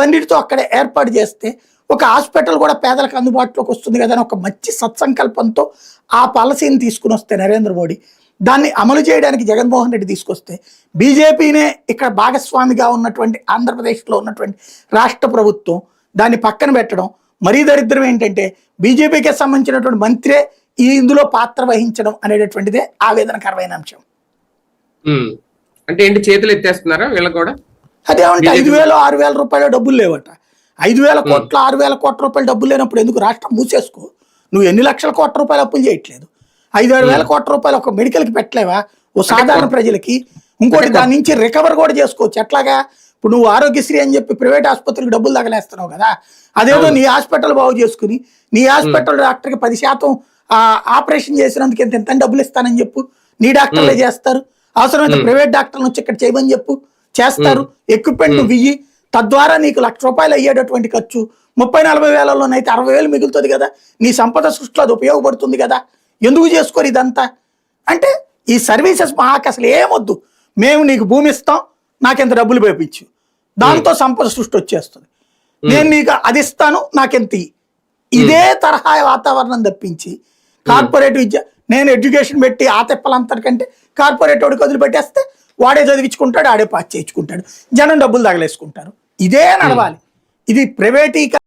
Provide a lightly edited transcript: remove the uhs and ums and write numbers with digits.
అవన్నిటితో అక్కడ ఏర్పాటు చేస్తే ఒక హాస్పిటల్ కూడా పేదలకు అందుబాటులోకి వస్తుంది కదా అని ఒక మంచి సత్సంకల్పంతో ఆ పాలసీని తీసుకుని వస్తే నరేంద్ర మోడీ, దాన్ని అమలు చేయడానికి జగన్మోహన్ రెడ్డి తీసుకొస్తే, బీజేపీనే ఇక్కడ భాగస్వామిగా ఉన్నటువంటి ఆంధ్రప్రదేశ్లో ఉన్నటువంటి రాష్ట్ర ప్రభుత్వం దాన్ని పక్కన పెట్టడం, మరీ దరిద్రం ఏంటంటే బీజేపీకి సంబంధించినటువంటి మంత్రే ఇందులో పాత్ర వహించడం అనేటటువంటిదే ఆవేదనకరమైన అంశం. అంటే ఏంటి, చేతులు ఎత్తేస్తున్నారా వీళ్ళకి కూడా? అదేమంటే 5,000 6,000 రూపాయల డబ్బులు లేవట. 5,000 కోట్ల 6,000 కోట్ల రూపాయల డబ్బులు లేనప్పుడు ఎందుకు రాష్ట్రం మూసేసుకో? నువ్వు ఎన్ని లక్షల కోట్ల రూపాయలు అప్పులు చేయట్లేదు, 5,000 కోట్ల రూపాయలు ఒక మెడికల్కి పెట్టలేవా? ఓ సాధారణ ప్రజలకి. ఇంకోటి దాని నుంచి రికవర్ కూడా చేసుకోవచ్చు. ఎట్లాగా? ఇప్పుడు నువ్వు ఆరోగ్యశ్రీ అని చెప్పి ప్రైవేట్ ఆసుపత్రికి డబ్బులు తగలేస్తున్నావు కదా, అదేదో నీ హాస్పిటల్ బాగు చేసుకుని నీ హాస్పిటల్ డాక్టర్కి 10% ఆపరేషన్ చేసినందుకు ఎంత డబ్బులు ఇస్తానని చెప్పు, నీ డాక్టర్లే చేస్తారు. అవసరమైతే ప్రైవేట్ డాక్టర్లు వచ్చి ఇక్కడ చేయమని చెప్పు, చేస్తారు. ఎక్విప్మెంట్ నువ్వు ఇయ్యి, తద్వారా నీకు ₹1,00,000 అయ్యేటటువంటి ఖర్చు 30-40 వేలలోనైతే 60,000 మిగులుతుంది కదా, నీ సంపద సృష్టిలో అది ఉపయోగపడుతుంది కదా. ఎందుకు చేసుకోరు ఇదంతా? అంటే ఈ సర్వీసెస్ మాకు అసలు ఏమొద్దు, మేము నీకు భూమి ఇస్తాం, నాకెంత డబ్బులు వేపించు, దాంతో సంపద సృష్టి వచ్చేస్తుంది, నేను నీకు అది ఇస్తాను, నాకెంత. ఇదే తరహా వాతావరణం తప్పించి కార్పొరేట్ విద్య, నేను ఎడ్యుకేషన్ పెట్టి ఆ తెప్పలంతటికంటే కార్పొరేట్ వాడికి వదిలిపెట్టేస్తే వాడే చదివించుకుంటాడు, ఆడే పాస్ చేయించుకుంటాడు, జనం డబ్బులు తగలేసుకుంటారు. ఇదే నడవాలి. ఇది ప్రైవేటీకరణ